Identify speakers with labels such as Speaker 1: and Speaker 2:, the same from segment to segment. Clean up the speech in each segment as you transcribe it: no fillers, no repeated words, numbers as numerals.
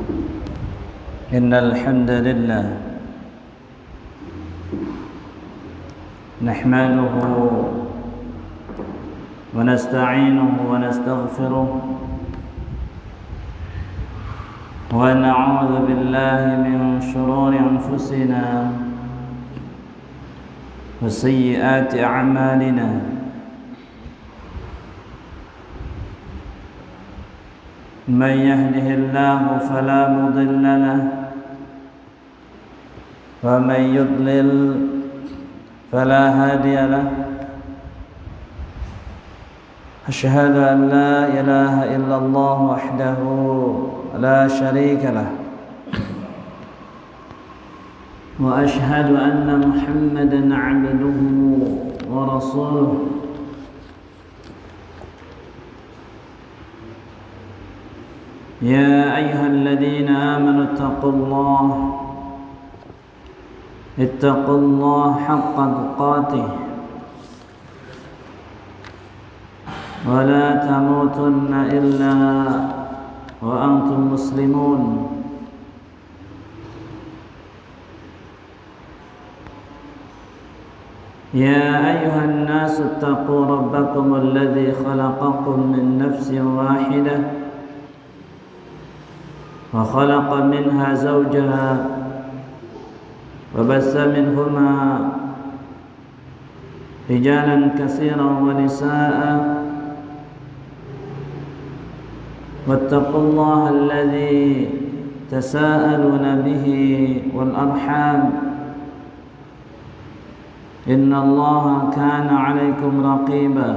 Speaker 1: إن الحمد لله نحمده ونستعينه ونستغفره ونعوذ بالله من شرور أنفسنا وسيئات أعمالنا من يهده الله فلا مضل له ومن يضلل فلا هادي له أشهد أن لا إله إلا الله وحده لا شريك له وأشهد أن محمدا عبده ورسوله يا أيها الذين آمنوا اتقوا الله حق تقاته ولا تموتن إلا وأنتم مسلمون يا أيها الناس اتقوا ربكم الذي خلقكم من نفس واحدة وخلق منها زوجها وبث منهما رجالا كثيرا ونساء واتقوا الله الذي تساءلون به والأرحام إن الله كان عليكم رقيبا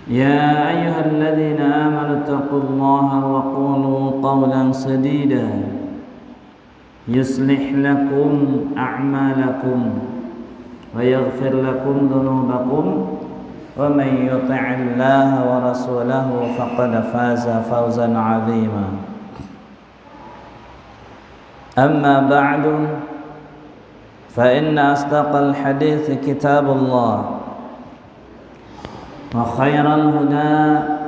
Speaker 1: يا أيها الذين آمنوا اتقوا الله وقولوا قولا سديدا يصلح لكم أعمالكم ويغفر لكم ذنوبكم ومن يطع الله ورسوله فقد فاز فوزا عظيما أما بعد فإن أصدق الحديث كتاب الله وخير الهدى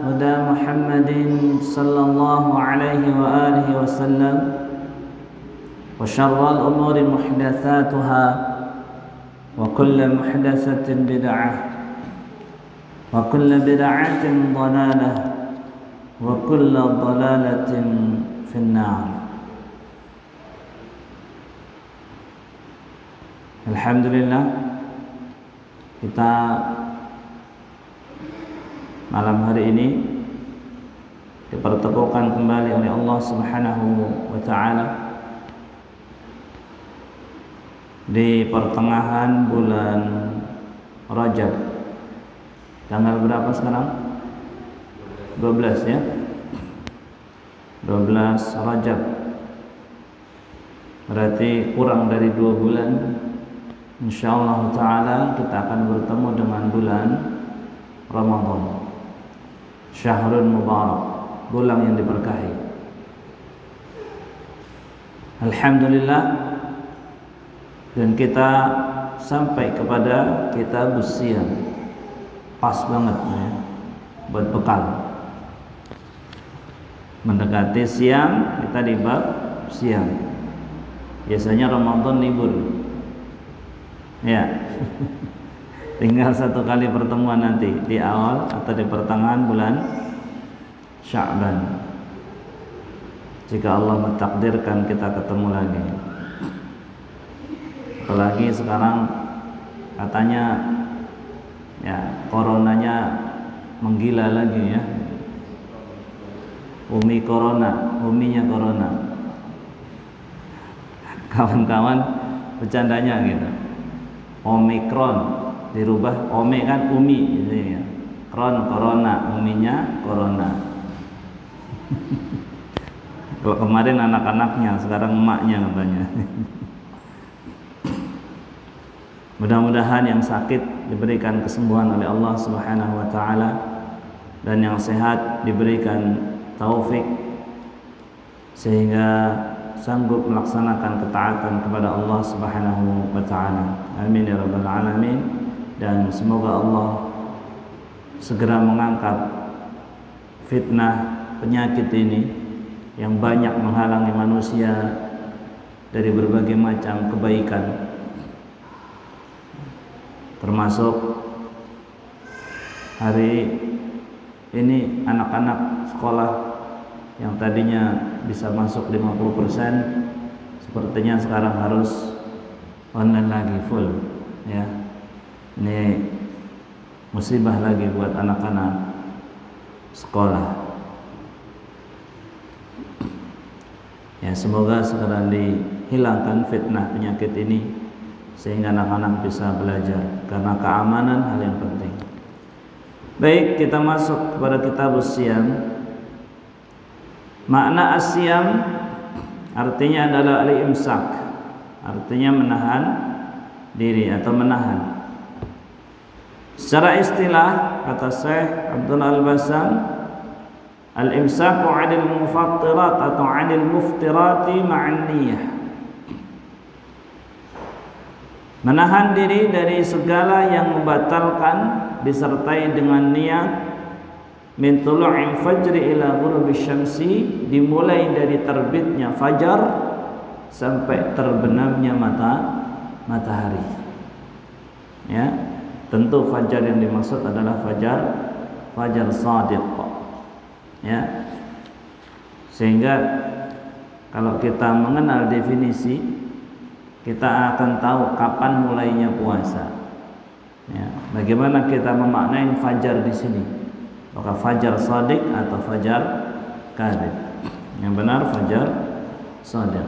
Speaker 1: هدى محمد صلى الله عليه وآله وسلم وشر الأمور محدثاتها وكل محدثة بدعة وكل بدعة ضلالة وكل ضلالة في النار. Alhamdulillah, kita malam hari ini dipertemukan kembali oleh Allah Subhanahu wa taala di pertengahan bulan Rajab. Tanggal berapa sekarang? 12 ya. 12 Rajab. Berarti kurang dari 2 bulan. Insyaallah taala kita akan bertemu dengan bulan Ramadan. Syahrul Mubarak, bulan yang diberkahi. Alhamdulillah, dan kita sampai kepada kitabus siyam. Pas banget ya, buat bekal. Mendekati siang, kita di bab siang. Biasanya Ramadan libur. Ya. Tinggal 1 kali pertemuan nanti di awal atau di pertengahan bulan Sya'ban. Jika Allah mentakdirkan kita ketemu lagi. Apalagi sekarang katanya ya coronanya menggila lagi ya. Uminya corona. Kawan-kawan bercandanya gitu. Omikron dirubah ome kan umi gitu ya. Corona, uminya corona. Kalau kemarin anak-anaknya, sekarang emaknya katanya. Mudah-mudahan yang sakit diberikan kesembuhan oleh Allah Subhanahu wa taala, dan yang sehat diberikan taufik sehingga sanggup melaksanakan ketaatan kepada Allah Subhanahu wa taala. Amin ya rabbal alamin. Dan semoga Allah segera mengangkat fitnah penyakit ini yang banyak menghalangi manusia dari berbagai macam kebaikan, termasuk hari ini anak-anak sekolah yang tadinya bisa masuk 50%, sepertinya sekarang harus online lagi full, ya. Ini musibah lagi buat anak-anak sekolah. Ya, semoga segera dihilangkan fitnah penyakit ini sehingga anak-anak bisa belajar, karena keamanan hal yang penting. Baik, kita masuk kepada kitab As-Siyam. Makna As-Siyam artinya adalah al-imsak, artinya menahan diri atau menahan. Secara istilah kata Syekh Abdul Al-Bassam, al-imsaku 'anil mufattirat atau 'anil muftirati ma'an niyah. Menahan diri dari segala yang membatalkan disertai dengan niat, min tulu'il fajri ila ghurubi syamsi, dimulai dari terbitnya fajar sampai terbenamnya matahari. Ya, tentu fajar yang dimaksud adalah fajar shadiq. Ya. Sehingga kalau kita mengenal definisi, kita akan tahu kapan mulainya puasa. Ya, bagaimana kita memaknai fajar di sini? Apakah fajar shadiq atau fajar kadhib? Yang benar fajar shadiq.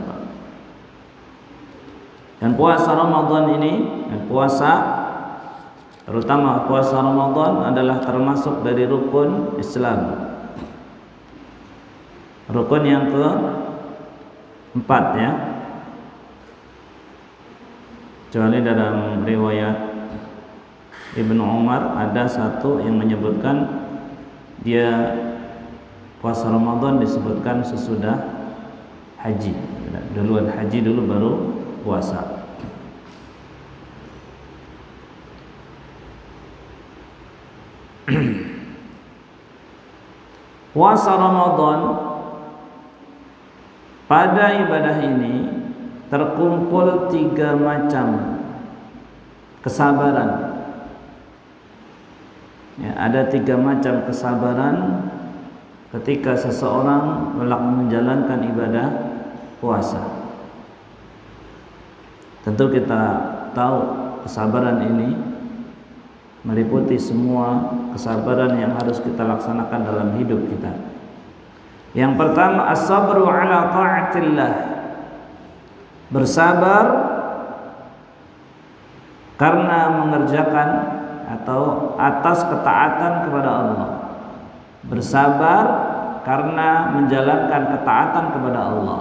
Speaker 1: Dan puasa Ramadan ini, terutama puasa Ramadan adalah termasuk dari rukun Islam. Rukun yang keempat, ya. Kecuali dalam riwayat Ibnu Umar ada satu yang menyebutkan dia puasa Ramadan disebutkan sesudah haji. Duluan haji dulu baru puasa. Puasa Ramadan pada ibadah ini terkumpul 3 macam kesabaran. Ya, ada 3 macam kesabaran ketika seseorang menjalankan ibadah puasa. Tentu kita tahu kesabaran ini meliputi semua kesabaran yang harus kita laksanakan dalam hidup kita. Yang pertama, as-sabru ala ta'atillah, bersabar karena mengerjakan atau atas ketaatan kepada Allah. Bersabar karena menjalankan ketaatan kepada Allah.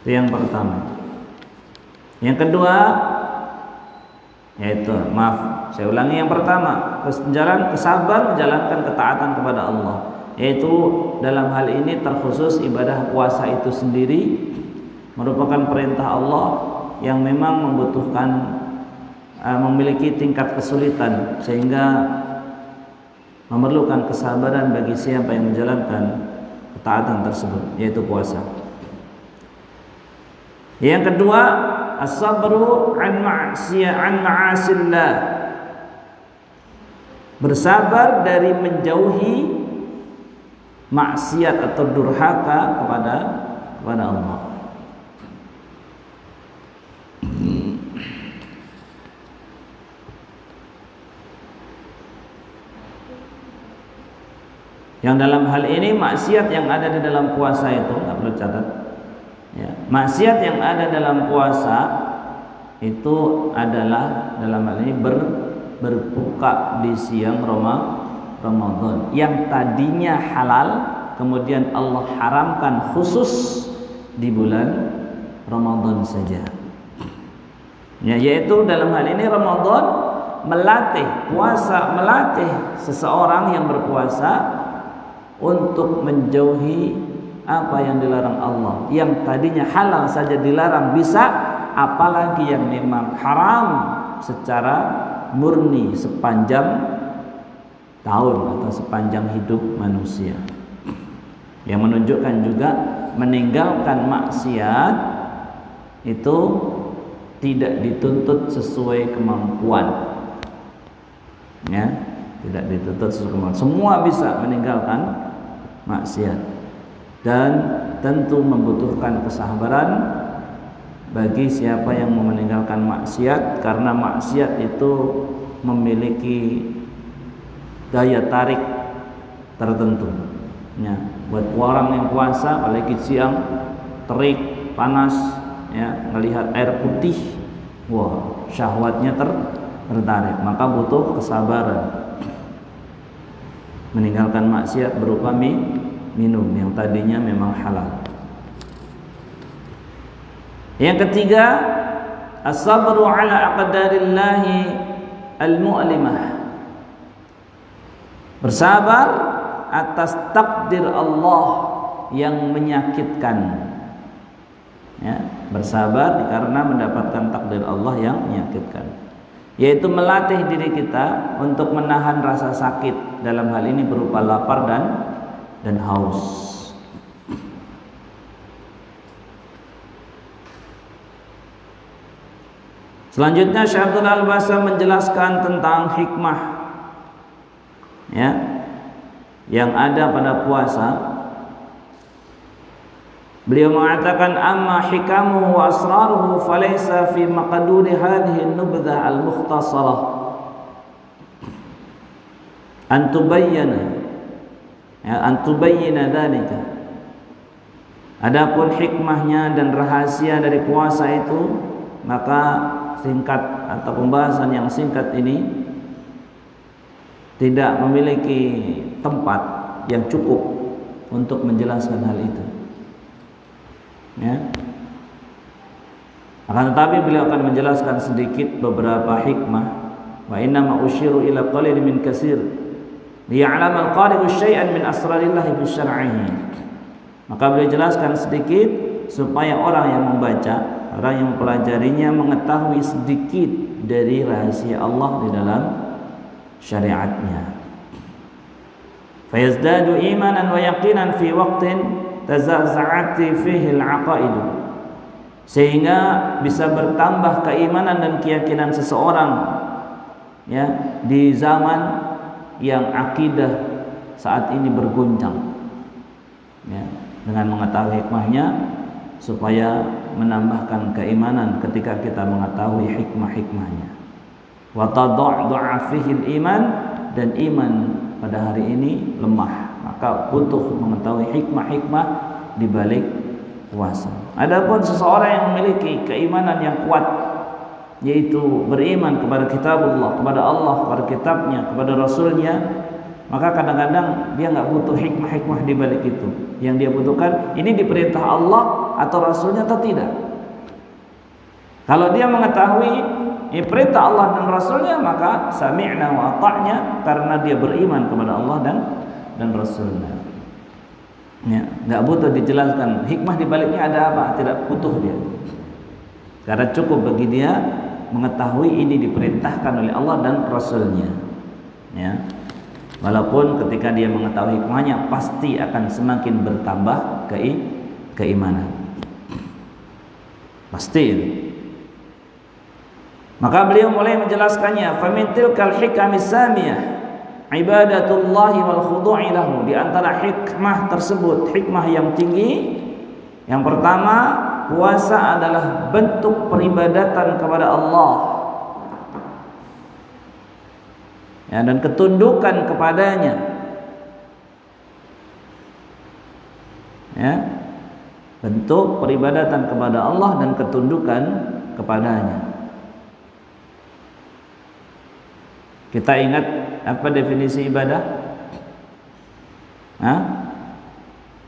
Speaker 1: Itu yang pertama. Yang kedua, yaitu, saya ulangi, yang pertama, sabar menjalankan ketaatan kepada Allah, yaitu dalam hal ini terkhusus ibadah puasa itu sendiri merupakan perintah Allah yang memang membutuhkan memiliki tingkat kesulitan sehingga memerlukan kesabaran bagi siapa yang menjalankan ketaatan tersebut, yaitu puasa. Yang kedua, as-sabru an ma'asillah, bersabar dari menjauhi maksiat atau durhaka kepada Allah. Yang dalam hal ini maksiat yang ada di dalam puasa itu, nggak perlu catat. Ya, maksiat yang ada dalam puasa itu adalah dalam hal ini berbuka di siang Ramadan yang tadinya halal kemudian Allah haramkan khusus di bulan Ramadan saja. Ya, yaitu dalam hal ini Ramadan melatih seseorang yang berpuasa untuk menjauhi apa yang dilarang Allah, yang tadinya halal saja dilarang bisa, apalagi yang memang haram secara murni sepanjang tahun atau sepanjang hidup manusia. Yang menunjukkan juga meninggalkan maksiat itu tidak dituntut sesuai kemampuan. Ya, tidak dituntut sesuai kemampuan. Semua bisa meninggalkan maksiat. Dan tentu membutuhkan kesabaran bagi siapa yang mau meninggalkan maksiat, karena maksiat itu memiliki daya tarik tertentu. Ya, buat orang yang puasa, apalagi siang terik, panas, ya, melihat air putih, wah, syahwatnya tertarik, maka butuh kesabaran. Meninggalkan maksiat berupa minum yang tadinya memang halal. Yang ketiga, as-sabru ala aqdarillahi al-mu'limah. Bersabar atas takdir Allah yang menyakitkan. Ya, bersabar karena mendapatkan takdir Allah yang menyakitkan, yaitu melatih diri kita untuk menahan rasa sakit, dalam hal ini berupa lapar dan haus. Selanjutnya Syekh Abdul Al-Basam menjelaskan tentang hikmah, ya, yang ada pada puasa. Beliau mengatakan, amma hikamuhu wa asraruhu falaysa fi maqduri hadhihi an-nubdhah al-mukhtasarah an tubayyana dhalika. Adapun hikmahnya dan rahasia dari puasa itu, maka singkat atau pembahasan yang singkat ini tidak memiliki tempat yang cukup untuk menjelaskan hal itu. Ya. Akan tetapi beliau akan menjelaskan sedikit beberapa hikmah. Wa inna ma usyiru ila qalil min katsir liya'lam al-qari'u syai'an min asrarillah fi syar'ihi. Maka beliau jelaskan sedikit supaya orang yang membaca, orang yang mempelajarinya mengetahui sedikit dari rahasia Allah di dalam syariatnya. Fayazdadu imanan wa yaqinan fi waqtin tazaza'ati fihi al-aqaid. Sehingga bisa bertambah keimanan dan keyakinan seseorang, ya, di zaman yang akidah saat ini berguncang. Ya, dengan mengetahui hikmahnya supaya menambahkan keimanan ketika kita mengetahui hikmah-hikmahnya. Wa tada'du'a fihi iman, dan iman pada hari ini lemah, maka butuh mengetahui hikmah-hikmah di balik puasa. Adapun seseorang yang memiliki keimanan yang kuat, yaitu beriman kepada kitabullah, kepada Allah, kepada kitabnya, kepada rasulnya, maka kadang-kadang dia nggak butuh hikmah-hikmah di balik itu. Yang dia butuhkan, ini diperintah Allah atau rasulnya atau tidak. Kalau dia mengetahui ini perintah Allah dan rasulnya, maka sami'na wa ata'na, karena dia beriman kepada Allah dan rasulnya. Ya, nggak butuh dijelaskan hikmah di baliknya ada apa, tidak butuh dia. Karena cukup bagi dia mengetahui ini diperintahkan oleh Allah dan rasulnya. Ya. Walaupun ketika dia mengetahui hikmahnya, pasti akan semakin bertambah keimanan. Pasti. Maka beliau mulai menjelaskannya, famin tilkal hikamis samiyah ibadatullahi wal khudu'i lahu. Di antara hikmah tersebut, hikmah yang tinggi, yang pertama, puasa adalah bentuk peribadatan kepada Allah, ya, dan ketundukan kepadanya. Ya, bentuk peribadatan kepada Allah dan ketundukan kepadanya. Kita ingat apa definisi ibadah?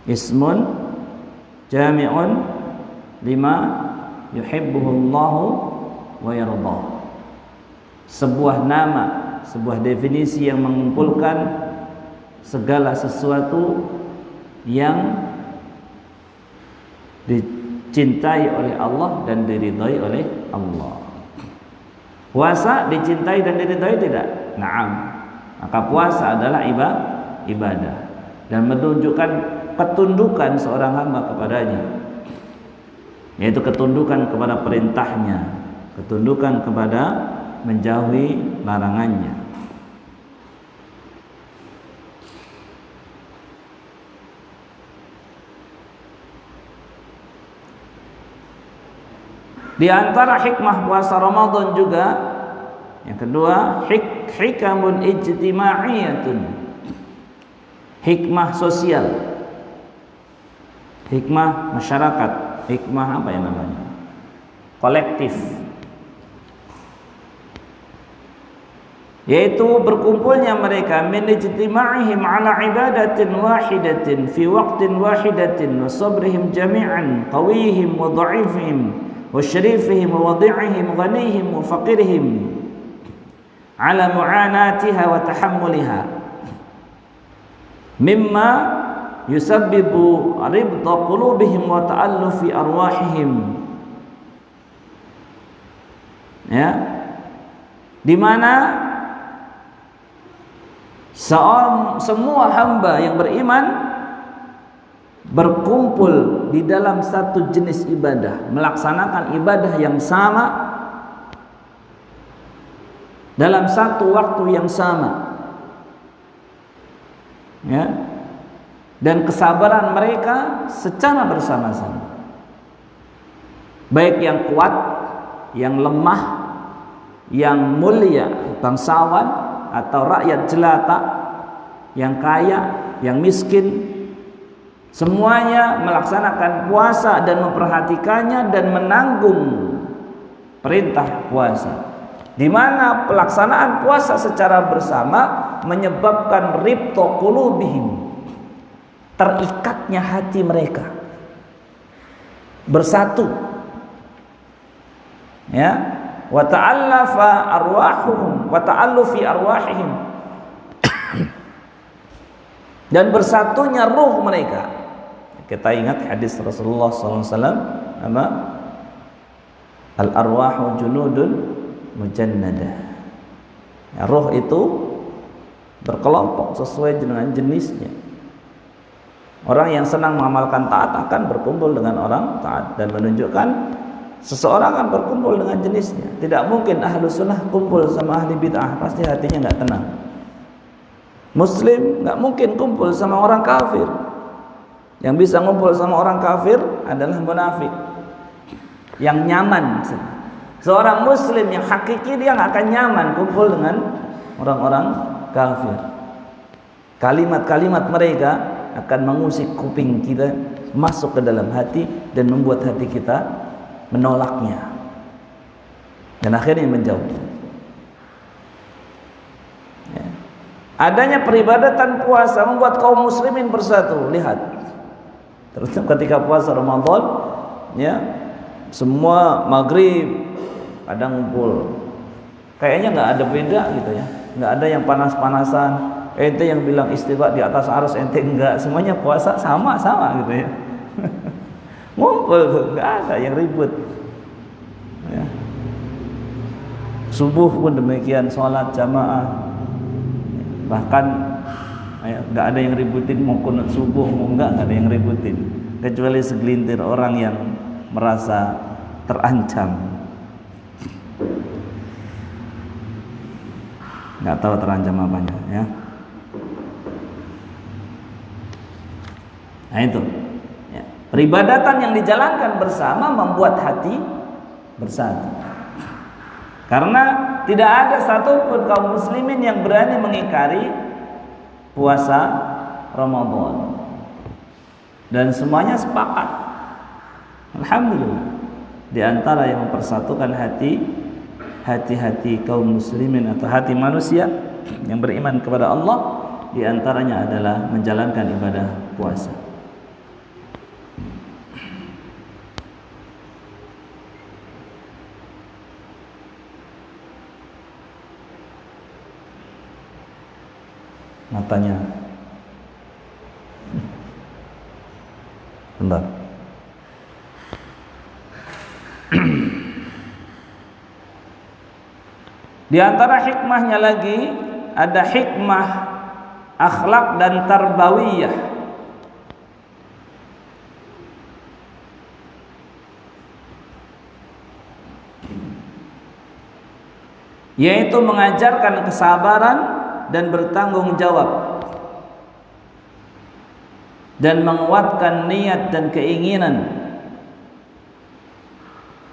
Speaker 1: Ismun jami'un lima yuhibbuhullahu wa yardah. Sebuah nama, sebuah definisi yang mengumpulkan segala sesuatu yang dicintai oleh Allah dan diridhai oleh Allah. Puasa dicintai dan diridhai tidak? Naam. Maka puasa adalah ibadah dan menunjukkan ketundukan seorang hamba kepadanya, yaitu ketundukan kepada perintahnya, ketundukan kepada menjauhi larangannya. Di antara hikmah puasa Ramadan juga yang kedua, hikamun ijtima'iyatun, hikmah sosial, hikmah masyarakat, hikmah apa yang namanya, kolektif, yaitu berkumpulnya mereka min ijtima'ihim ala ibadatin wahidatin fi waqtin wahidatin wa sabrihim jami'an qawiyihim wa dha'ifihim wa syarifihim wa wadi'ihim ghanihim wa faqirihim ala mu'anatiha wa tahammuliha mimma yusabbibu ribda qulubihim wa ta'allufi arwahihim, ya, di mana semua hamba yang beriman berkumpul di dalam satu jenis ibadah, melaksanakan ibadah yang sama dalam satu waktu yang sama, ya, dan kesabaran mereka secara bersama-sama, baik yang kuat, yang lemah, yang mulia, bangsawan atau rakyat jelata, yang kaya, yang miskin, semuanya melaksanakan puasa dan memperhatikannya dan menanggung perintah puasa, di mana pelaksanaan puasa secara bersama menyebabkan ribta qulubihim, terikatnya hati mereka, bersatu, ya, wa ta'allafa arwahuhum wa ta'allufi arwahihim, dan bersatunya ruh mereka. Kita ingat hadis Rasulullah SAW, apa? Al arwahu junudun mujannadah, ya, roh itu berkelompok sesuai dengan jenisnya. Orang yang senang mengamalkan taat akan berkumpul dengan orang taat, dan menunjukkan seseorang akan berkumpul dengan jenisnya. Tidak mungkin ahlu sunnah kumpul sama ahli bid'ah, pasti hatinya nggak tenang. Muslim nggak mungkin kumpul sama orang kafir. Yang bisa ngumpul sama orang kafir adalah munafik yang nyaman. Seorang muslim yang hakiki dia nggak akan nyaman kumpul dengan orang-orang kafir. Kalimat-kalimat mereka akan mengusik kuping kita masuk ke dalam hati dan membuat hati kita menolaknya dan akhirnya menjauh. Ya. Adanya peribadatan puasa membuat kaum muslimin bersatu. Lihat, terutama ketika puasa Ramadan, ya, semua maghrib pada ngumpul, kayaknya nggak ada beda gitu ya, nggak ada yang panas-panasan. Ente yang bilang istiwa di atas arus, ente enggak, semuanya puasa sama-sama gitu ya. Ngumpul, nggak ada yang ribut, ya. Subuh pun demikian, sholat jamaah, bahkan ya, nggak ada yang ributin mau kunut subuh mau nggak ada yang ributin, kecuali segelintir orang yang merasa terancam. Nggak tahu terancam apanya, ya. Nah itu, ya. Peribadatan yang dijalankan bersama membuat hati bersatu. Karena tidak ada satupun kaum muslimin yang berani mengingkari puasa Ramadan, dan semuanya sepakat. Alhamdulillah. Di antara yang mempersatukan hati-hati kaum muslimin atau hati manusia yang beriman kepada Allah, di antaranya adalah menjalankan ibadah puasa. Matanya bentar. Di antara hikmahnya lagi ada hikmah akhlak dan tarbawiyah. Yaitu mengajarkan kesabaran dan bertanggung jawab, dan menguatkan niat dan keinginan,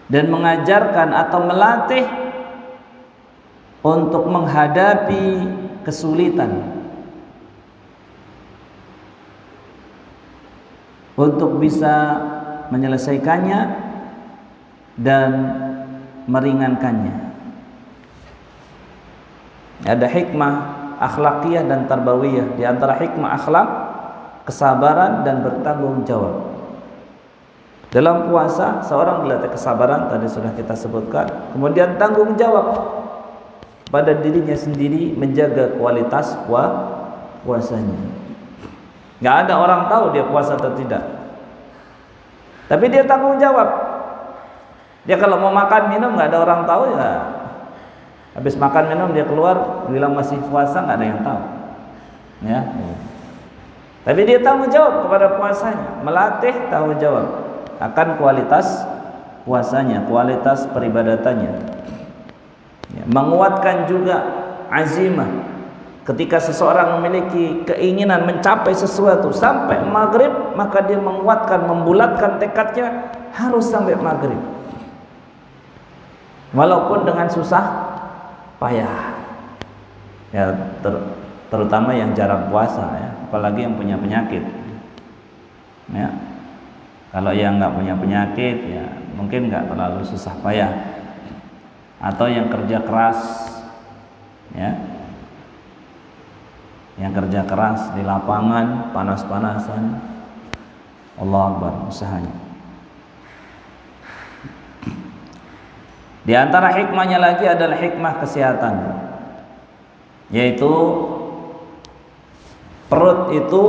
Speaker 1: dan mengajarkan atau melatih untuk menghadapi kesulitan, untuk bisa menyelesaikannya dan meringankannya. Ada hikmah akhlakiyah dan tarbawiyah. Di antara hikmah akhlak, kesabaran dan bertanggung jawab. Dalam puasa seorang dilatih kesabaran, tadi sudah kita sebutkan. Kemudian tanggung jawab pada dirinya sendiri, menjaga kualitas puasanya. Gak ada orang tahu dia puasa atau tidak, tapi dia tanggung jawab. Dia kalau mau makan minum gak ada orang tahu, ya habis makan minum dia keluar bilang masih puasa, gak ada yang tahu, ya. Tapi dia tanggung jawab kepada puasanya, melatih tanggung jawab akan kualitas puasanya, kualitas peribadatannya, ya. Menguatkan juga azimah. Ketika seseorang memiliki keinginan mencapai sesuatu sampai maghrib, maka dia menguatkan, membulatkan tekadnya harus sampai maghrib, walaupun dengan susah payah, ya, terutama yang jarang puasa, ya, apalagi yang punya penyakit, ya. Kalau yang nggak punya penyakit, ya mungkin nggak terlalu susah payah, atau yang kerja keras, ya, yang kerja keras di lapangan panas-panasan, Allah Akbar usahanya. Di antara hikmahnya lagi adalah hikmah kesehatan, yaitu perut itu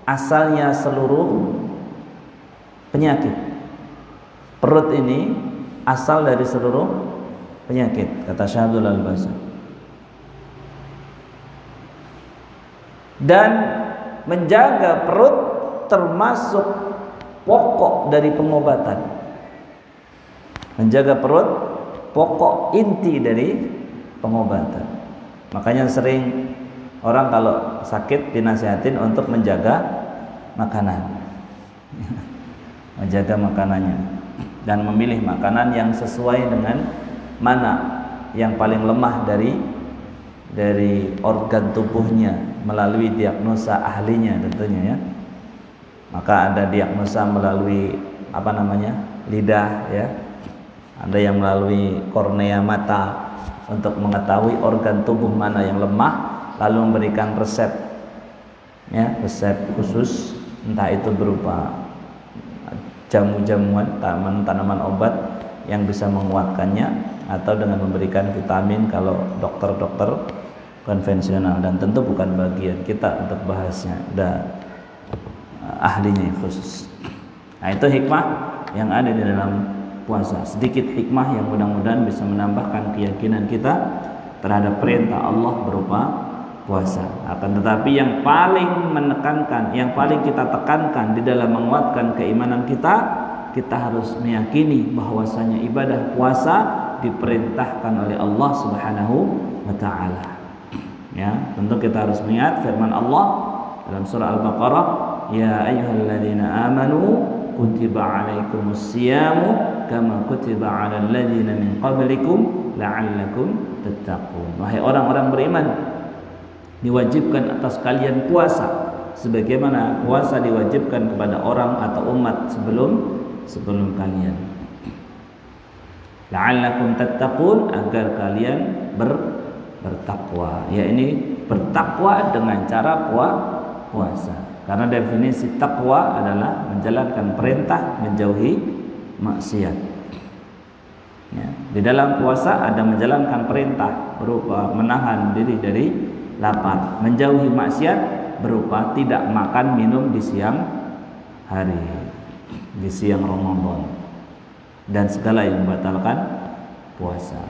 Speaker 1: asalnya seluruh penyakit. Perut ini asal dari seluruh penyakit, kata Syahidul Al-Basri. Dan menjaga perut termasuk pokok dari pengobatan. Menjaga perut pokok inti dari pengobatan. Makanya sering orang kalau sakit dinasihatin untuk menjaga makanan, menjaga makanannya, dan memilih makanan yang sesuai dengan mana yang paling lemah dari organ tubuhnya, melalui diagnosa ahlinya tentunya, ya. Maka ada diagnosa melalui lidah, ya. Ada yang melalui kornea mata untuk mengetahui organ tubuh mana yang lemah, lalu memberikan resep, ya, resep khusus, entah itu berupa jamu-jamuan, tanaman obat yang bisa menguatkannya, atau dengan memberikan vitamin kalau dokter-dokter konvensional, dan tentu bukan bagian kita untuk bahasnya, ada ahlinya yang khusus. Nah, itu hikmah yang ada di dalam puasa. Sedikit hikmah yang mudah-mudahan bisa menambahkan keyakinan kita terhadap perintah Allah berupa puasa. Akan tetapi yang paling menekankan, yang paling kita tekankan di dalam menguatkan keimanan kita, kita harus meyakini bahwasanya ibadah puasa diperintahkan oleh Allah Subhanahu wa taala. Ya, tentu kita harus mengingat firman Allah dalam surah Al-Baqarah, ya ayyuhalladzina amanu kutiba alaikumus siyamu kama kutiba alal ladzina min qablikum la'allakum tattaqun. Wahai orang-orang beriman, diwajibkan atas kalian puasa sebagaimana puasa diwajibkan kepada orang atau umat sebelum kalian. La'allakum tattaqun, agar kalian bertakwa. Ya, ini bertakwa dengan cara puasa. Karena definisi takwa adalah menjalankan perintah, menjauhi maksiat. Ya, di dalam puasa ada menjalankan perintah berupa menahan diri dari lapar, menjauhi maksiat berupa tidak makan minum di siang hari, di siang Ramadan, dan segala yang membatalkan puasa.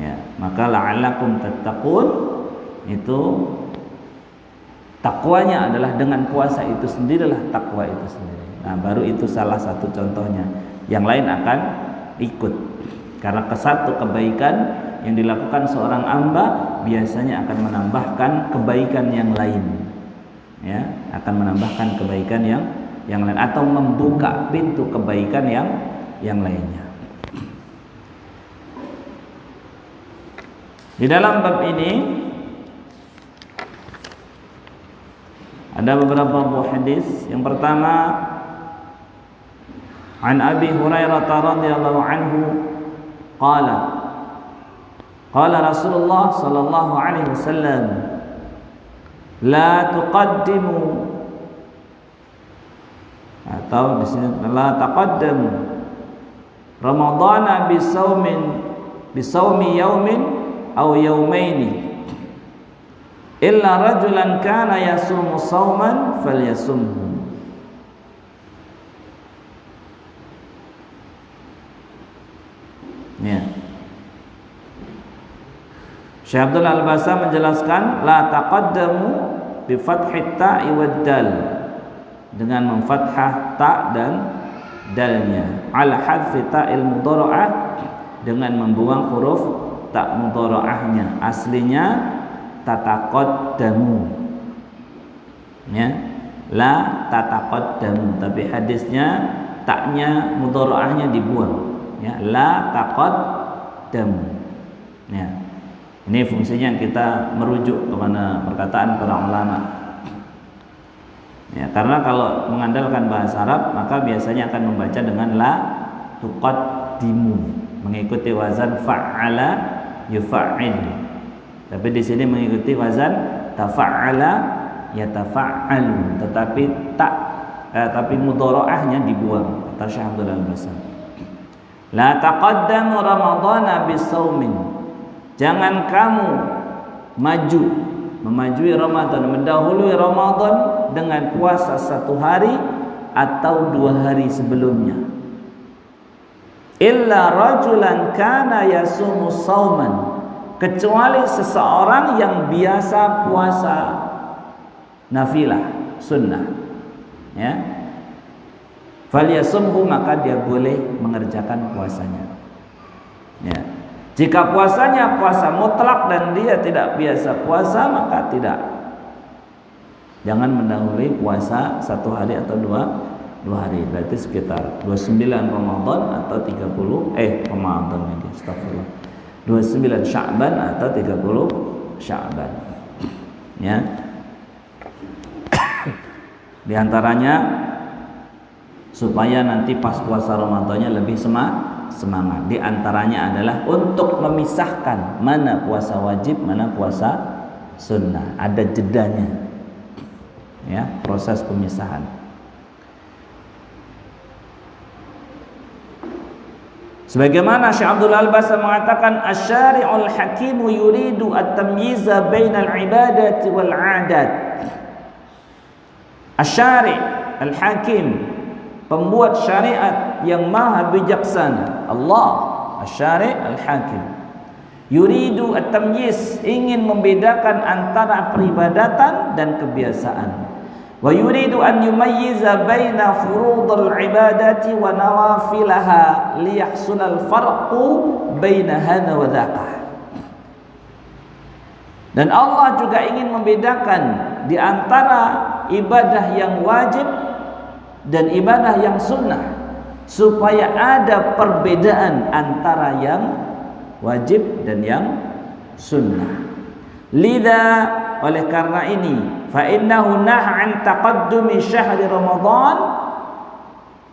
Speaker 1: Ya, maka la'allakum tattaqun itu takwanya adalah dengan puasa itu sendirilah takwa itu sendiri. Nah, baru itu salah satu contohnya. Yang lain akan ikut. Karena kesatu kebaikan yang dilakukan seorang hamba biasanya akan menambahkan kebaikan yang lain. Ya, akan menambahkan kebaikan yang lain atau membuka pintu kebaikan yang lainnya. Di dalam bab ini ada beberapa buah hadis. Yang pertama, an Abi Hurairah radhiyallahu anhu qala qala Rasulullah sallallahu alaihi wasallam la tuqaddimu, atau di sini la taqaddamu Ramadhana bisawmi yaumin aw yaumaini illa rajulan kana yasumu sawman falyasumhu. Ya. Syekh Abdul Al-Basa menjelaskan la taqaddamu bi fathit ta'i wad dal, dengan memfathah ta dan dalnya, ala hadfi ta'il mudhara'ah, dengan membuang huruf ta mudhara'ahnya. Aslinya tataqaddamu, ya, la tataqaddamu, tapi hadisnya taknya mudhara'ahnya dibuang, ya, la taqaddamu. Ya, ini fungsinya kita merujuk kepada perkataan para ulama. Ya, karena kalau mengandalkan bahasa Arab maka biasanya akan membaca dengan la tuqaddimu, mengikuti wazan fa'ala yufa'il. Tapi di sini mengikuti wazan tafa'ala yatafa'alu, tetapi tapi mudhara'ahnya dibuang, kata Syekh Abdul Al-Basam. La taqaddamu ramadhana bisaumin, jangan kamu memajui Ramadan, mendahului Ramadan dengan puasa 1 hari atau 2 hari sebelumnya. Illa rajulan kana yasumu sauman, kecuali seseorang yang biasa puasa nafilah, sunnah, ya, falyasumhu, maka dia boleh mengerjakan puasanya. Ya, jika puasanya puasa mutlak dan dia tidak biasa puasa, maka tidak. Jangan mendahului puasa 1 hari atau 2 hari. Berarti sekitar 29 Ramadan atau 30 Ramadan lagi, astagfirullah, 29 Sya'ban atau 30 Sya'ban. Ya. Di antaranya supaya nanti pas puasa Ramadannya lebih semangat. Di antaranya adalah untuk memisahkan mana puasa wajib, mana puasa sunnah. Ada jedanya, ya, proses pemisahan. Sebagaimana Syekh Abdul Al-Basa mengatakan, asy-syari'ul hakimu yuridu at-tamyiza bainal ibadati wal 'adat. Asy-syari' al-hakim, pembuat syariat yang maha bijaksana, Allah asy-syari' al-hakim, yuridu at-tamyiz, ingin membedakan antara peribadatan dan kebiasaan, wa yuridu an yumayyiza baina furudul ibadati wa nawafilaha liyahsunal farqu baina hada wa dzaka. Dan Allah juga ingin membedakan di antara ibadah yang wajib dan ibadah yang sunnah, supaya ada perbedaan antara yang wajib dan yang sunnah. Lidha, oleh karena ini, fa innahu naha an taqaddumi syahri Ramadan,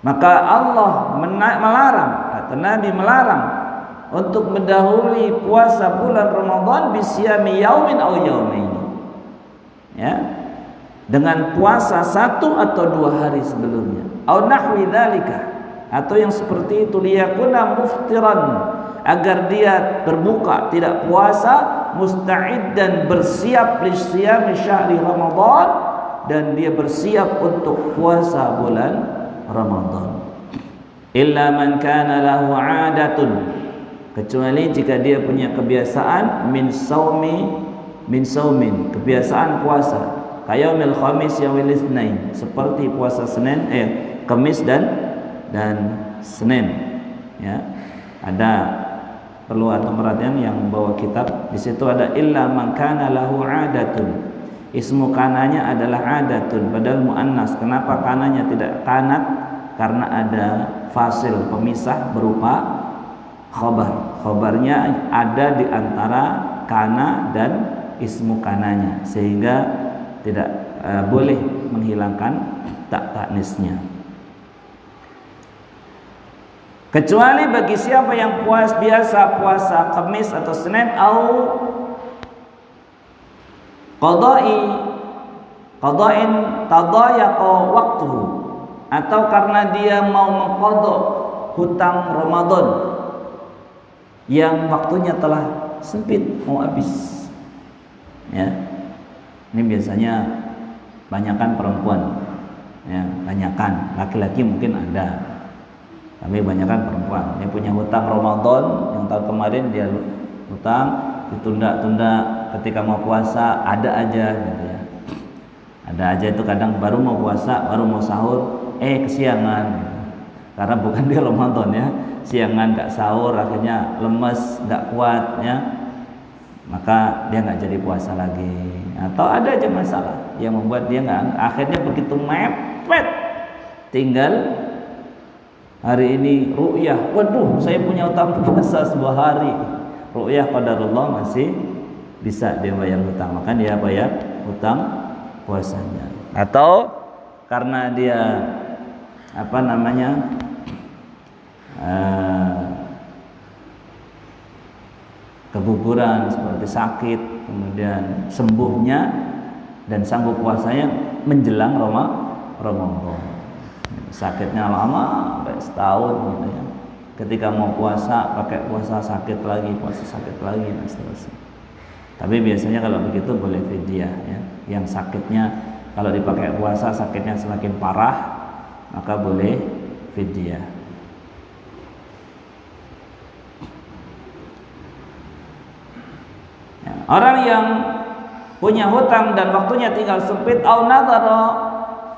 Speaker 1: maka Allah melarang, atau Nabi melarang untuk mendahului puasa bulan Ramadan bisyami yaumin aw yaumaini, ya, dengan puasa 1 atau 2 hari sebelumnya, au nahwi dzalika, atau yang seperti itu, liyakuna muftiran, agar dia berbuka tidak puasa, musta'id dan bersiap li siyami syahri Ramadan, dan dia bersiap untuk puasa bulan Ramadan. Illa man kana lahu 'adatun, kecuali jika dia punya kebiasaan min saumin, kebiasaan puasa, kayaumil khamis yawil itsnain, seperti puasa Senin, Kamis dan Senin. Ya, ada perlu atau perhatian yang membawa kitab. Di situ ada illa man kana lahu adatun. Ismu kananya adalah adatun, padahal muannas. Kenapa kananya tidak kanat? Karena ada fasil pemisah berupa khobar. Khobarnya ada di antara kana dan ismu kananya, sehingga tidak boleh menghilangkan tak taknisnya. Kecuali bagi siapa yang biasa puasa Kamis atau Senin, au qada'in tadayaqa waktuhu, atau karena dia mau mengqadha hutang Ramadan yang waktunya telah sempit, mau habis. Ya. Ini biasanya banyakan perempuan. Ya, banyakan. Laki-laki mungkin ada, tapi banyakan perempuan. Dia punya hutang Ramadan yang tahun kemarin dia hutang, ditunda-tunda, ketika mau puasa ada aja gitu ya. Ada aja itu kadang baru mau puasa, baru mau sahur, kesiangan gitu. Karena bukan di Ramadan ya, siangan gak sahur, akhirnya lemes, gak kuat ya, maka dia gak jadi puasa lagi. Atau ada aja masalah yang membuat dia gak, akhirnya begitu mepet, tinggal hari ini ru'yah, waduh saya punya utang puasa sebuah hari, ru'yah qadarullah masih bisa dia bayar hutang, maka dia bayar hutang puasanya. Atau karena dia keguguran seperti sakit, kemudian sembuhnya dan sanggup puasanya menjelang Ramadan. Sakitnya lama sampai setahun gitu ya. Ketika mau puasa pakai puasa sakit lagi, puasa sakit lagi dan seterusnya. Tapi biasanya kalau begitu boleh fidyah ya. Yang sakitnya kalau dipakai puasa sakitnya semakin parah, maka boleh fidyah. Ya, orang yang punya hutang dan waktunya tinggal sempit, au nadhara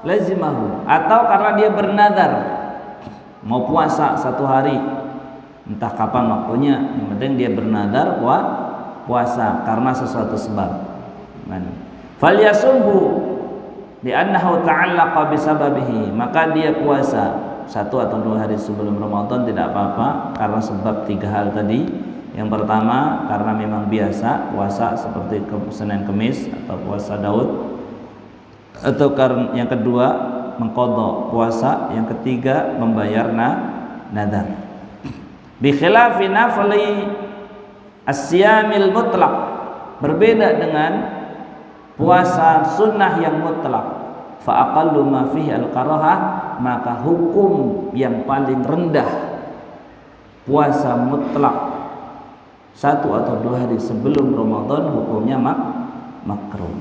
Speaker 1: lazimahu, atau karena dia bernadar mau puasa satu hari, entah kapan waktunya, yang penting dia bernadar puasa karena sesuatu sebab. Falyasumhu li'annahu ta'allaqa bisababihi, maka dia puasa 1 atau 2 hari sebelum Ramadan tidak apa-apa karena sebab 3 hal tadi. Yang pertama karena memang biasa puasa seperti Senin Kamis atau puasa Daud, atau karena yang kedua mengqadha puasa, yang ketiga membayar nadar. Bi khilafi nafli as-siyamil mutlaq, berbeda dengan puasa sunnah yang mutlak. Fa aqallu ma fihi al-karahah, maka hukum yang paling rendah puasa mutlak 1 atau 2 hari sebelum Ramadan hukumnya makruh.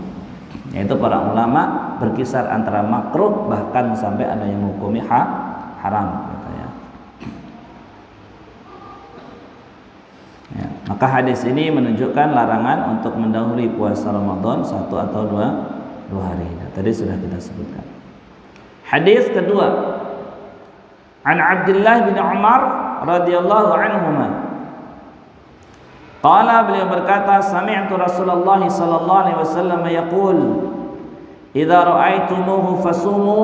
Speaker 1: Yaitu para ulama berkisar antara makruh bahkan sampai ada yang menghukumi haram gitu ya. Ya, maka hadis ini menunjukkan larangan untuk mendahului puasa Ramadan 1 atau 2 hari. Nah, tadi sudah kita sebutkan. Hadis kedua, An Abdullah bin Umar radhiyallahu anhuma. Qala, beliau berkata, sami'tu Rasulullah sallallahu alaihi wasallam yaqul, idza ra'aitumuhu fasumu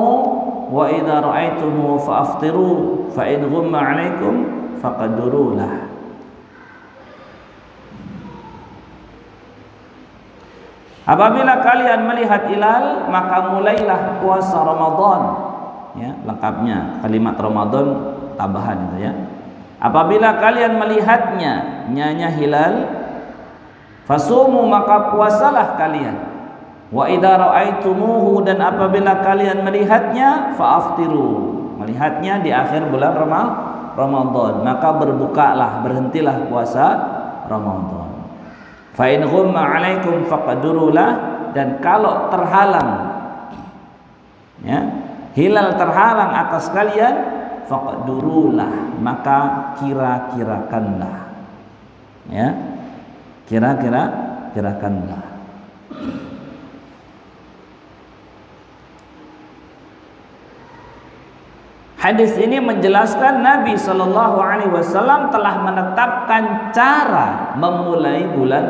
Speaker 1: wa idza ra'aitumuhu fa'aftiru fa in ghumma 'alaikum faqaduru lah. Apabila kalian melihat hilal, maka mulailah puasa Ramadan. Ya, lengkapnya kalimat Ramadan tambahan itu ya. Apabila kalian melihatnya, nyanya hilal, fasumu, maka puasalah kalian. Wa idza ra'aitumuhu, dan apabila kalian melihatnya, fa'aftiru, melihatnya di akhir bulan Ramadan, maka berbukalah, berhentilah puasa Ramadan. Fa in ghumma 'alaikum faqdurulah, dan kalau terhalang ya, hilal terhalang atas kalian, faqdurulah, maka kira-kirakanlah. Ya, kirakanlah. Hadis ini menjelaskan Nabi Shallallahu Alaihi Wasallam telah menetapkan cara memulai bulan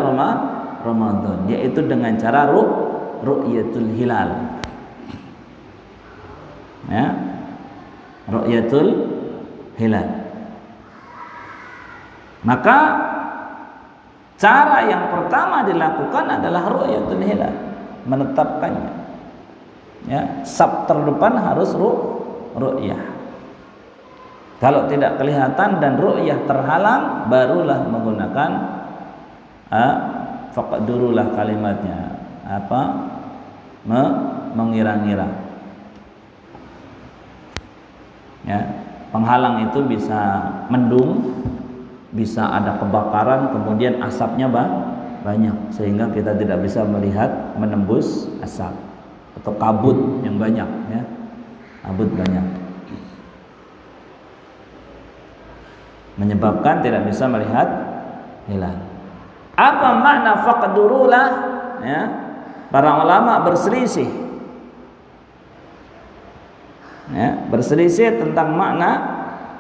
Speaker 1: Ramadan, yaitu dengan cara ru'yatul hilal. Ya, ru'yatul hilal. Maka cara yang pertama dilakukan adalah ru'yatul hilal, menetapkannya. Ya, sab terdepan harus ru'yah. Kalau tidak kelihatan dan ru'yah terhalang, barulah menggunakan faqdurulah kalimatnya, mengira-ngira. Ya, penghalang itu bisa mendung, bisa ada kebakaran, kemudian asapnya banyak sehingga kita tidak bisa melihat menembus asap, atau kabut yang banyak, ya, kabut banyak, menyebabkan tidak bisa melihat hilal. Apa makna faqdurulah? Ya, para ulama berselisih. Ya, berselisih tentang makna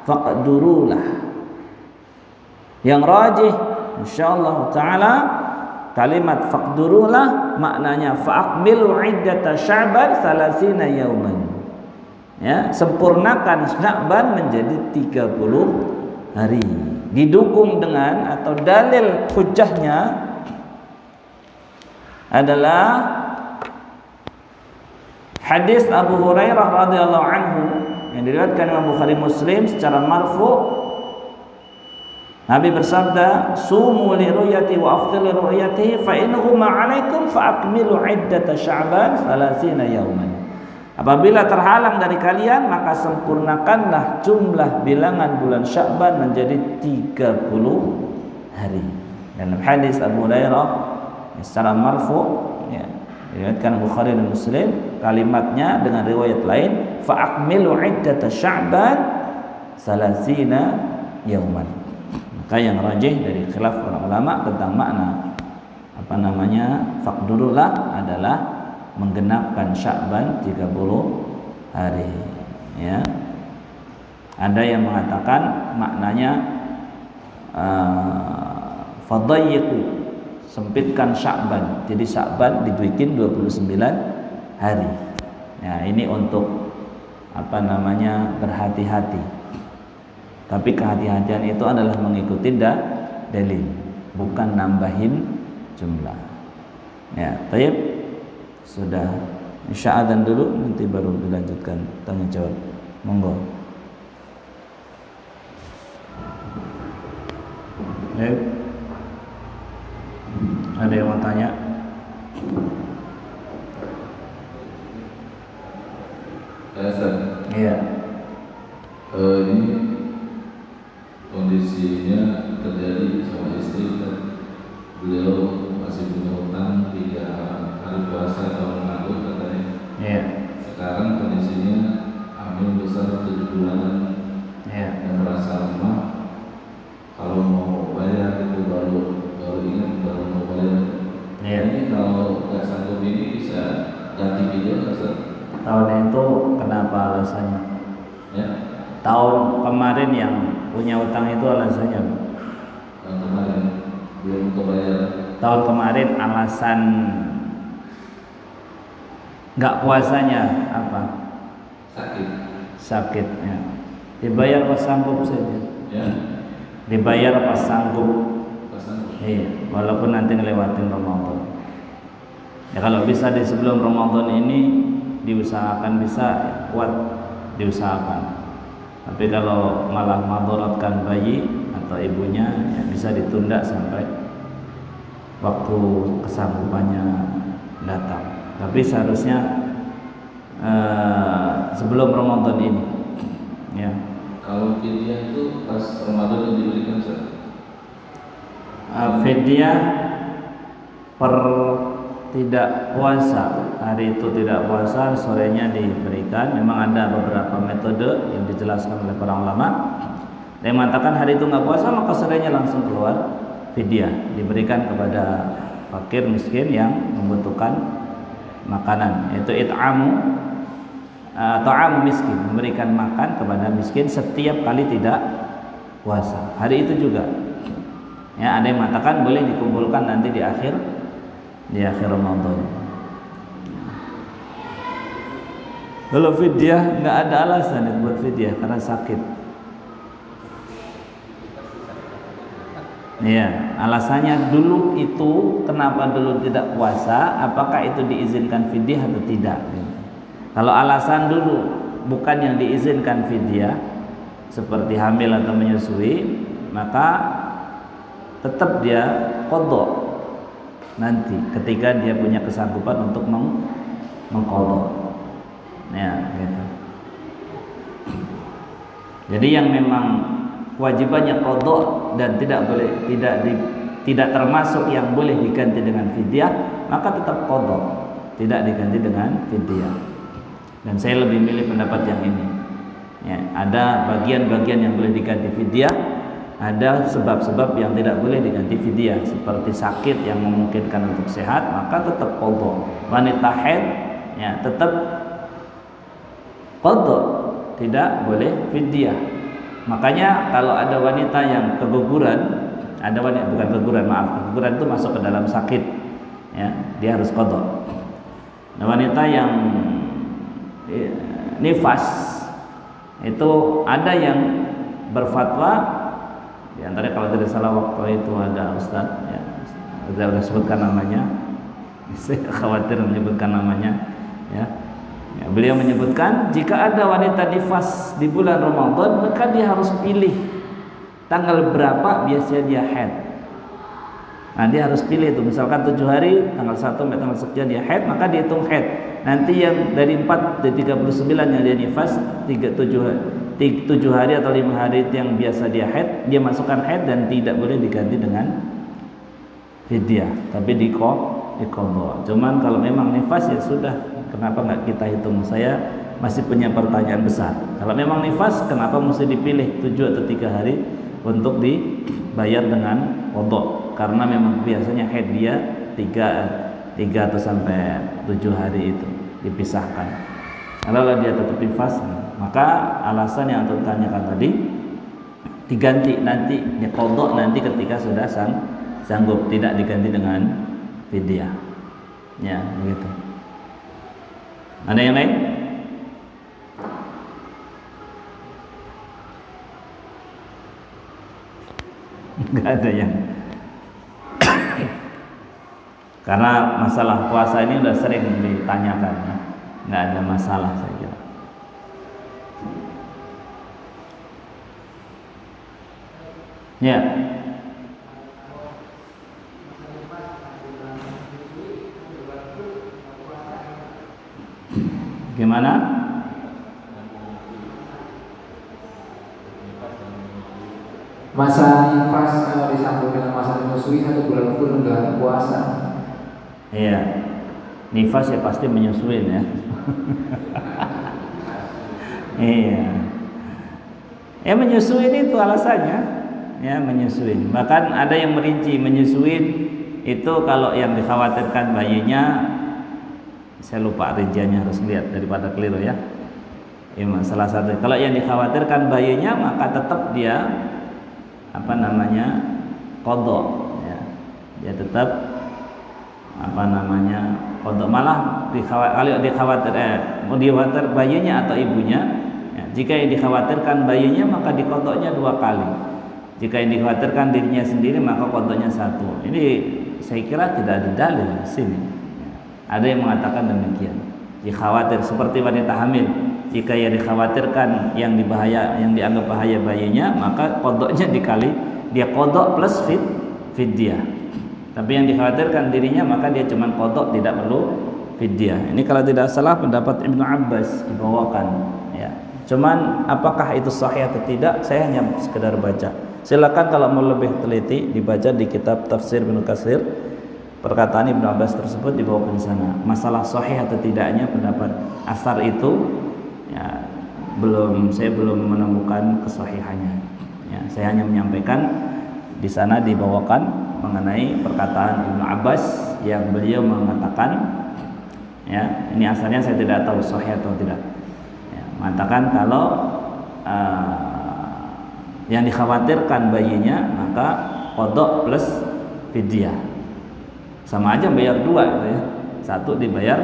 Speaker 1: faqdurulah. Yang rajih insyaallah taala kalimat faqdurulah maknanya fa'akmilu iddata Sya'ban 30 yauman. Ya, sempurnakan Sya'ban menjadi 30 hari. Didukung dengan atau dalil hujjahnya adalah hadis Abu Hurairah radhiyallahu anhu yang diriwayatkan Imam Bukhari Muslim secara marfu. Nabi bersabda, "Sumu li ru'yati wa aftiru li ru'yatihi fa inhuma 'alaikum fa akmilu 'iddata Sya'ban 30 yauman." Apabila terhalang dari kalian, maka sempurnakanlah jumlah bilangan bulan Sya'ban menjadi 30 hari. Dalam hadis Abu Hurairah secara marfu, ya, diriwayatkan Bukhari dan Muslim, kalimatnya dengan riwayat lain, fa akmilu 'iddata Sya'ban 30 yauman. Maka yang rajih dari khilaf para ulama tentang makna faqdurullah adalah menggenapkan Sya'ban 30 hari, ya. Ada yang mengatakan maknanya fadayyiqu, sempitkan Sya'ban. Jadi Sya'ban dibikin 29 hari. Ya, ini untuk berhati-hati. Tapi kehati-hatian itu adalah mengikuti dalil, bukan nambahin jumlah. Ya, baik. Sudah isya'adzan dulu, nanti baru dilanjutkan tanya jawab. Monggo. Ada yang mau tanya? Iya.
Speaker 2: Ini kondisinya terjadi sama istri, beliau masih punya hutang 3 hari puasa tahun lalu katanya.
Speaker 1: Iya.
Speaker 2: Sekarang kondisinya hamil besar 7 bulanan.
Speaker 1: Iya.
Speaker 2: Dan merasa lemah. Kalau mau bayar itu baru ingat baru mau bayar.
Speaker 1: Iya.
Speaker 2: Ini kalau nggak sanggup ini bisa ganti video nggak, Ustaz?
Speaker 1: Tahun itu kenapa alasannya?
Speaker 2: Ya.
Speaker 1: Tahun kemarin yang punya utang itu alasannya?
Speaker 2: Tahun kemarin belum kebayar. Tahun
Speaker 1: kemarin alasan nggak puasanya apa? Sakitnya. Dibayar pas sanggup saja.
Speaker 2: Ya.
Speaker 1: Dibayar pas sanggup.
Speaker 2: Pas sanggup.
Speaker 1: Iya, walaupun nanti ngelewatin Ramadan. Ya kalau bisa di sebelum Ramadan ini diusahakan, bisa kuat diusahakan. Tapi kalau malah madaratkan bayi atau ibunya, ya bisa ditunda sampai waktu kesanggupannya datang. Tapi seharusnya sebelum Ramadan ini, ya.
Speaker 2: Kalau fidyah itu pas Ramadan yang diberikan,
Speaker 1: fidyah per tidak puasa, hari itu tidak puasa, sorenya diberikan. Memang ada beberapa metode yang dijelaskan oleh para ulama. Yang mengatakan hari itu nggak puasa, maka sorenya langsung keluar fidyah, diberikan kepada fakir miskin yang membutuhkan makanan, yaitu it'amu ta'am miskin, memberikan makan kepada miskin setiap kali tidak puasa. Hari itu juga. Ya, ada yang mengatakan boleh dikumpulkan nanti di akhir Ramadan. Kalau fidyah nggak ada alasan itu buat fidyah karena sakit. Ya, alasannya dulu itu kenapa dulu tidak puasa? Apakah itu diizinkan fidyah atau tidak? Kalau alasan dulu bukan yang diizinkan fidyah, seperti hamil atau menyusui, maka tetap dia qadha nanti ketika dia punya kesanggupan untuk mengqadha. Ya, gitu. Jadi yang memang kewajibannya qadha dan tidak termasuk yang boleh diganti dengan fidyah, maka tetap qadha, tidak diganti dengan fidyah. Dan saya lebih milih pendapat yang ini. Ya, ada bagian-bagian yang boleh diganti fidyah, ada sebab-sebab yang tidak boleh diganti fidyah, seperti sakit yang memungkinkan untuk sehat, maka tetap qadha. Wanita haid ya tetap qadha, tidak boleh fidyah. Makanya kalau ada wanita yang keguguran, keguguran itu masuk ke dalam sakit, ya, dia harus qadha. Nah, wanita yang nifas itu ada yang berfatwa, di antara kalau tidak salah waktu itu ada Ustaz, ya, sudah sebutkan namanya, saya khawatir menyebutkan namanya, ya. Ya, beliau menyebutkan jika ada wanita nifas di bulan Ramadan, maka dia harus pilih tanggal berapa biasanya dia haid. Nah, dia harus pilih itu, misalkan 7 hari, tanggal 1 sampai tanggal sekian dia haid, maka dihitung haid. Nanti yang dari 4 dari 39 yang dia nifas, 7 hari atau 5 hari itu yang biasa dia haid, dia masukkan haid dan tidak boleh diganti dengan fidyah, tapi diqadha. Cuman kalau memang nifas ya sudah, kenapa nggak kita hitung? Saya masih punya pertanyaan besar. Kalau memang nifas, kenapa mesti dipilih 7 atau 3 hari untuk dibayar dengan qadha? Karena memang biasanya haid dia 3 atau sampai 7 hari itu dipisahkan. Kalau dia tetap nifas, maka alasan yang untuk tanyakan tadi diganti nanti, diqadha nanti ketika sudah sanggup, tidak diganti dengan fidyah. Ya, begitu. Ada yang lain? Enggak ada yang. Karena masalah puasa ini sudah sering ditanyakan, ya. Enggak ada masalah saya kira. Ya. Gimana?
Speaker 3: Masa nifas kalau disambung dengan masa menyusui 1 bulan full enggak puasa.
Speaker 1: Iya. Nifas ya pasti menyusuin ya. Iya. Ya menyusuin itu alasannya. Ya menyusuin. Bahkan ada yang merinci menyusuin itu kalau yang dikhawatirkan bayinya, saya lupa rinciannya, harus lihat daripada keliru ya. Ini salah satu. Kalau yang dikhawatirkan bayinya, maka tetap dia qadha, ya. Dia tetap qadha. Malah kalau dikhawatir bayinya atau ibunya, ya, jika yang dikhawatirkan bayinya maka diqadhanya 2 kali. Jika yang dikhawatirkan dirinya sendiri maka qadhanya 1. Ini saya kira tidak ada dalil di sini. Ada yang mengatakan demikian. Dikhawatir seperti wanita hamil, jika yang dikhawatirkan yang dianggap bahaya bayinya, maka qadhanya dikali, dia qadha plus fidyah. Tapi yang dikhawatirkan dirinya, maka dia cuma qadha, tidak perlu fidyah. Ini kalau tidak salah pendapat Ibnu Abbas dibawakan, ya. Cuman apakah itu sahih atau tidak, saya hanya sekedar baca. Silakan kalau mau lebih teliti dibaca di kitab Tafsir Ibnu Katsir. Perkataan Ibnu Abbas tersebut dibawa ke sana. Masalah sahih atau tidaknya pendapat asar itu, ya, saya belum menemukan kesahihannya. Ya, saya hanya menyampaikan di sana dibawakan mengenai perkataan Ibnu Abbas yang beliau mengatakan, ya, ini asalnya saya tidak tahu sahih atau tidak, ya, mengatakan kalau yang dikhawatirkan bayinya maka qadha plus fidyah, sama aja bayar dua gitu ya, satu dibayar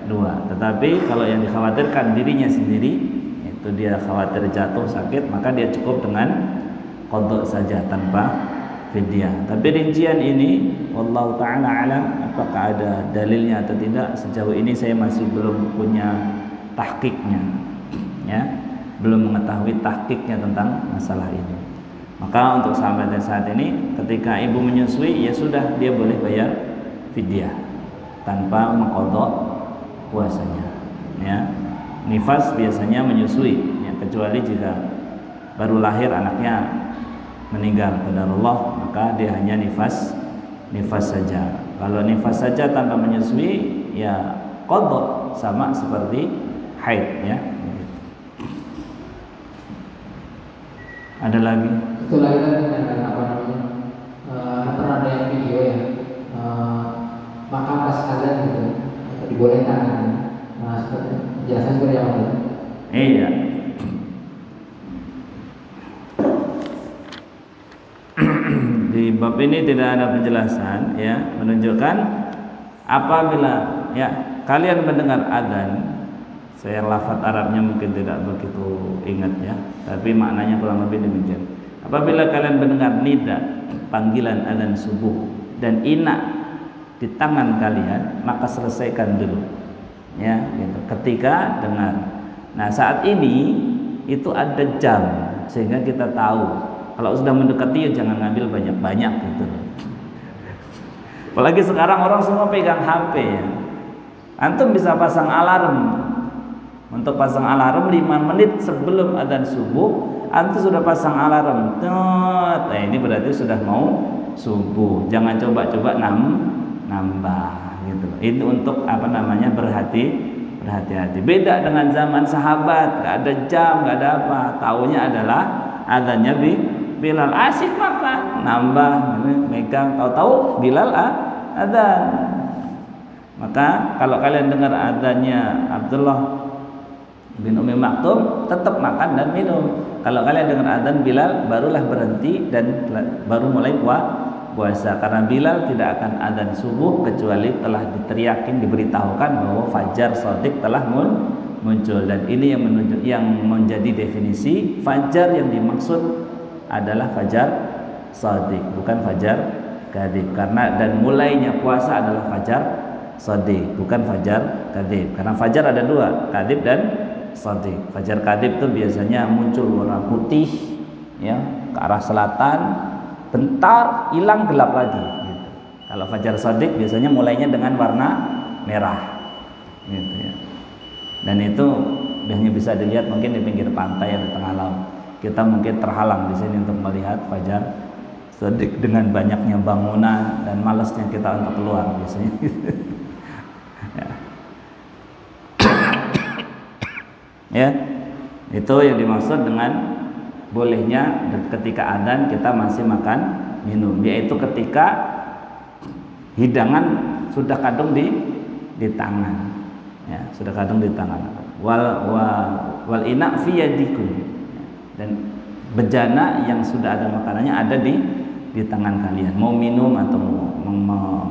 Speaker 1: dua. Tetapi kalau yang dikhawatirkan dirinya sendiri, itu dia khawatir jatuh sakit, maka dia cukup dengan qadha saja tanpa fidyah. Tapi rincian ini wallahu taala alam, apakah ada dalilnya atau tidak, sejauh ini saya masih belum punya tahqiqnya, ya, belum mengetahui tahqiqnya tentang masalah ini. Maka untuk sahabat yang saat ini, ketika ibu menyusui, ya sudah, dia boleh bayar fidyah tanpa mengqadha puasanya, ya. Nifas biasanya menyusui, ya, kecuali jika baru lahir anaknya meninggal qadarullah, maka dia hanya nifas saja. Kalau nifas saja tanpa menyusui, ya qadha, sama seperti haid, ya. Ada lagi?
Speaker 3: Itu lagi dengan apa namanya? Pernah ada yang video ya, makan pas azan gitu, atau dibolehkan. Nah, penjelasan seperti apa?
Speaker 1: Iya. Di bab ini tidak ada penjelasan, ya, menunjukkan apabila, ya, kalian mendengar adzan, saya lafaz Arabnya mungkin tidak begitu ingat, ya, tapi maknanya kurang lebih demikian. Apabila kalian mendengar nida, panggilan adzan subuh, dan inak di tangan kalian, maka selesaikan dulu, ya, gitu. Ketika dengar. Nah, saat ini itu ada jam, sehingga kita tahu kalau sudah mendekati, ya jangan ngambil banyak-banyak gitu. Apalagi sekarang orang semua pegang HP, ya. Antum bisa pasang alarm. Untuk pasang alarm 5 menit sebelum adzan subuh, antum sudah pasang alarm. Nah, ini berarti sudah mau subuh. Jangan coba-coba nambah gitu. Itu untuk apa namanya, berhati-hati. Beda dengan zaman sahabat, nggak ada jam, nggak ada apa. Taunya adalah adzannya Bilal, asik makan, nambah, megang, tahu-tahu Bilal adzan. Maka kalau kalian dengar adzannya Abdullah bin Umi Maktum, tetap makan dan minum. Kalau kalian dengar adzan Bilal, barulah berhenti dan baru mulai puasa. Karena Bilal tidak akan adzan subuh kecuali telah diteriakin, diberitahukan bahwa fajar shadiq telah muncul. Dan ini yang menjadi definisi fajar yang dimaksud adalah fajar shadiq, bukan fajar kadzib. Karena dan mulainya puasa adalah fajar shadiq, bukan fajar kadzib. Karena fajar ada dua, kadzib dan shadiq. Fajar kadzib itu biasanya muncul warna putih, ya, ke arah selatan, bentar hilang gelap lagi, gitu. Kalau fajar shadiq biasanya mulainya dengan warna merah, gitu, ya. Dan itu hanya bisa dilihat mungkin di pinggir pantai atau tengah laut. Kita mungkin terhalang di sini untuk melihat fajar shadiq dengan banyaknya bangunan dan malasnya kita untuk keluar biasanya. Ya. Ya, itu yang dimaksud dengan bolehnya ketika adzan kita masih makan minum, yaitu ketika hidangan sudah kadung di tangan, ya, sudah kadung di tangan. Wal ina fi yadikum, dan bejana yang sudah ada makanannya ada di tangan kalian. Mau minum atau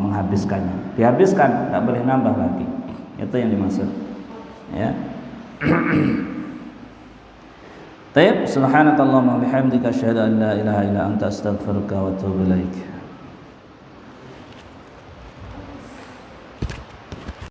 Speaker 1: menghabiskannya, dihabiskan, tak boleh nambah lagi. Itu yang dimaksud, ya. Taib, subhanakallahumma bihamdika asyhadu an la ilaha illa anta astaghfiruka wa atubu ilaik.